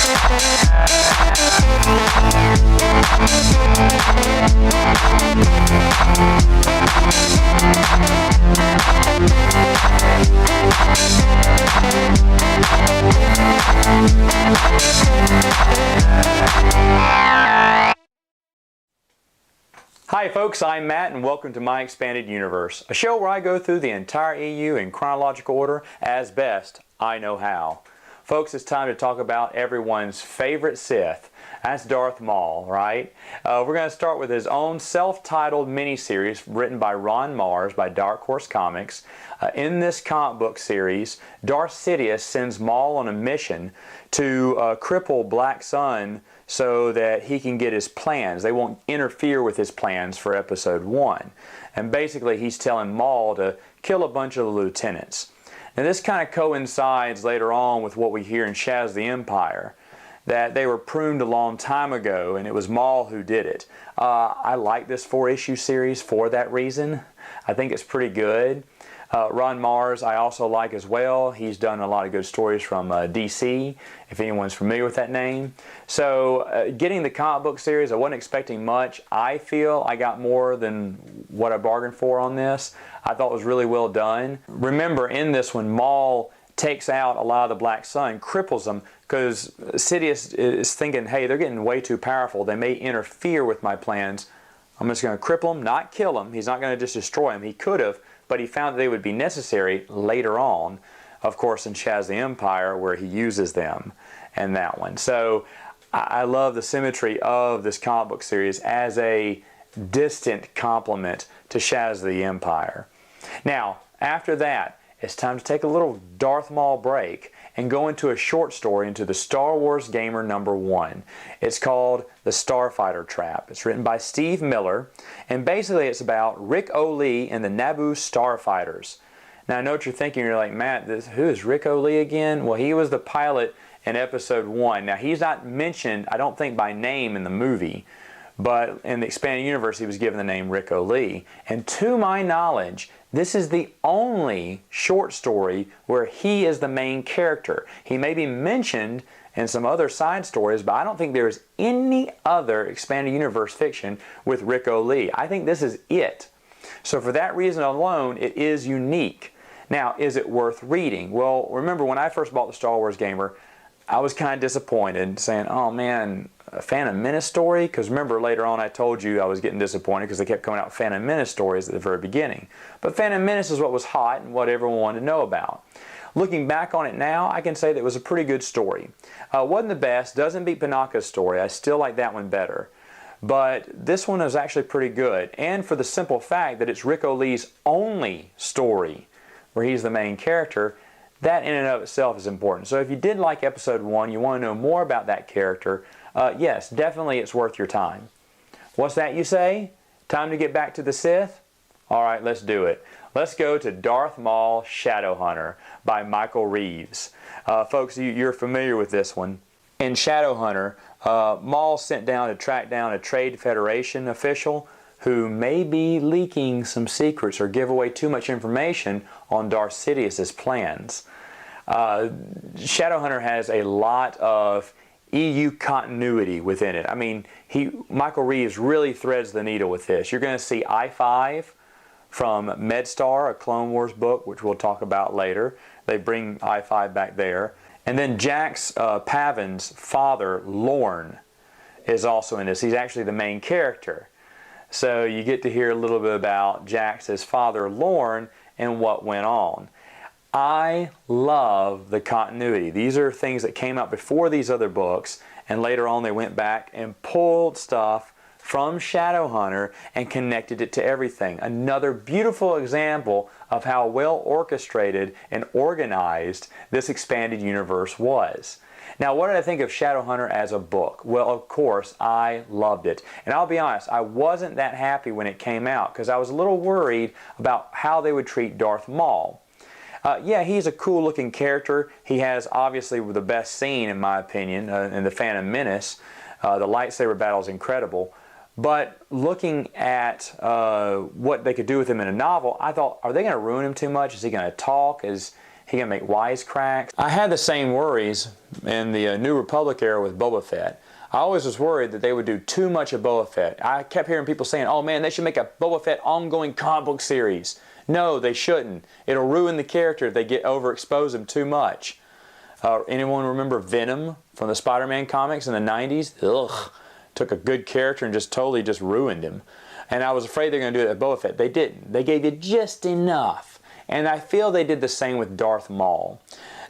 Hi folks, I'm Matt and welcome to My Expanded Universe, a show where I go through the entire EU in chronological order as best I know how. Folks, it's time to talk about everyone's favorite Sith. That's Darth Maul, right? We're going to start with his own self-titled miniseries written by Ron Mars by Dark Horse Comics. In this comic book series, Darth Sidious sends Maul on a mission to cripple Black Sun so that he can get his plans. They won't interfere with his plans for episode 1. And basically he's telling Maul to kill a bunch of the lieutenants. And this kind of coincides later on with what we hear in Shaz the Empire, that they were pruned a long time ago and it was Maul who did it. I like this 4-issue series for that reason. I think it's pretty good. Ron Mars I also like as well. He's done a lot of good stories from DC, if anyone's familiar with that name. So getting the comic book series, I wasn't expecting much. I feel I got more than what I bargained for on this. I thought it was really well done. Remember, in this one, Maul takes out a lot of the Black Sun, cripples them, because Sidious is thinking, hey, they're getting way too powerful. They may interfere with my plans. I'm just going to cripple them, not kill them. He's not going to just destroy them. He could have, but he found that they would be necessary later on, of course, in Shaz the Empire, where he uses them, and that one. So I love the symmetry of this comic book series as a distant complement to Shaz the Empire. Now, after that, it's time to take a little Darth Maul break and go into a short story into the Star Wars Gamer #1. It's called The Starfighter Trap. It's written by Steve Miller, and basically it's about Rick O'Lee and the Naboo Starfighters. Now I know what you're thinking, you're like, Matt, who is Rick O'Lee again? Well, he was the pilot in episode 1. Now he's not mentioned, I don't think, by name in the movie, but in the expanded universe he was given the name Rick O'Lee. And to my knowledge, this is the only short story where he is the main character. He may be mentioned in some other side stories, but I don't think there is any other expanded universe fiction with Rick O'Lee. I think this is it. So for that reason alone, it is unique. Now, is it worth reading? Well, remember when I first bought the Star Wars Gamer, I was kind of disappointed, saying, oh man, a Phantom Menace story? Because remember later on I told you I was getting disappointed because they kept coming out with Phantom Menace stories at the very beginning. But Phantom Menace is what was hot and what everyone wanted to know about. Looking back on it now, I can say that it was a pretty good story. Wasn't the best, doesn't beat Panaka's story. I still like that one better. But this one is actually pretty good. And for the simple fact that it's Rick O'Lee's only story where he's the main character, that in and of itself is important. So if you did like episode 1, you want to know more about that character, yes, definitely it's worth your time. What's that you say? Time to get back to the Sith? Alright, let's do it. Let's go to Darth Maul Shadowhunter by Michael Reeves. Folks, you're familiar with this one. In Shadowhunter, Maul sent down to track down a Trade Federation official who may be leaking some secrets or give away too much information on Darth Sidious's plans. Shadowhunter has a lot of EU continuity within it. I mean, Michael Reeves really threads the needle with this. You're going to see I-5 from MedStar, a Clone Wars book, which we'll talk about later. They bring I-5 back there. And then Jax Pavin's father, Lorne, is also in this. He's actually the main character. So you get to hear a little bit about Jax's father, Lorne, and what went on. I love the continuity. These are things that came out before these other books, and later on they went back and pulled stuff from Shadowhunter and connected it to everything. Another beautiful example of how well orchestrated and organized this expanded universe was. Now, what did I think of Shadowhunter as a book? Well, of course, I loved it. And I'll be honest, I wasn't that happy when it came out because I was a little worried about how they would treat Darth Maul. Yeah, he's a cool looking character. He has obviously the best scene, in my opinion, in the Phantom Menace. The lightsaber battle is incredible. But looking at what they could do with him in a novel, I thought, are they going to ruin him too much? Is he going to talk? Is He can make wisecracks. I had the same worries in the New Republic era with Boba Fett. I always was worried that they would do too much of Boba Fett. I kept hearing people saying, oh man, they should make a Boba Fett ongoing comic book series. No, they shouldn't. It'll ruin the character if they get overexpose him too much. Anyone remember Venom from the Spider-Man comics in the 90s? Ugh. Took a good character and just totally just ruined him. And I was afraid they were going to do it with Boba Fett. They didn't. They gave you just enough. And I feel they did the same with Darth Maul.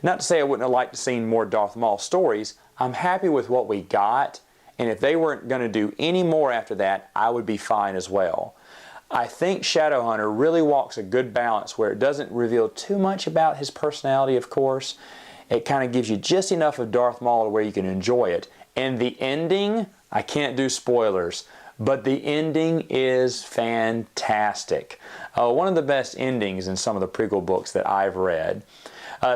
Not to say I wouldn't have liked to see more Darth Maul stories. I'm happy with what we got. And if they weren't going to do any more after that, I would be fine as well. I think Shadowhunter really walks a good balance where it doesn't reveal too much about his personality, of course. It kind of gives you just enough of Darth Maul to where you can enjoy it. And the ending, I can't do spoilers, but the ending is fantastic. One of the best endings in some of the prequel books that I've read.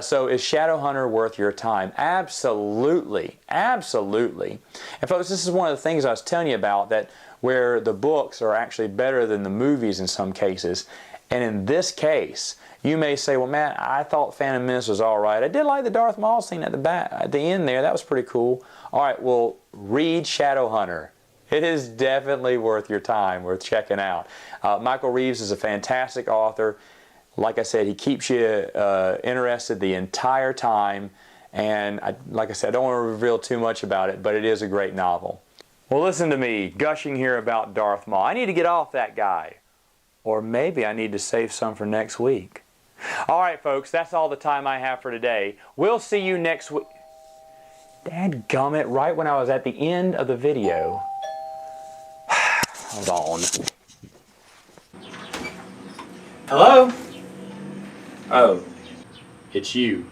So is Shadowhunter worth your time? Absolutely. Absolutely. And folks, this is one of the things I was telling you about, that where the books are actually better than the movies in some cases. And in this case, you may say, well, Matt, I thought Phantom Menace was all right. I did like the Darth Maul scene at the back, at the end there. That was pretty cool. All right, well, read Shadowhunter. It is definitely worth your time, worth checking out. Michael Reeves is a fantastic author. Like I said, he keeps you interested the entire time. And like I said, I don't want to reveal too much about it, but it is a great novel. Well, listen to me gushing here about Darth Maul. I need to get off that guy. Or maybe I need to save some for next week. All right, folks, that's all the time I have for today. We'll see you next week. Dadgummit, right when I was at the end of the video. Hold on. Hello? Oh, it's you.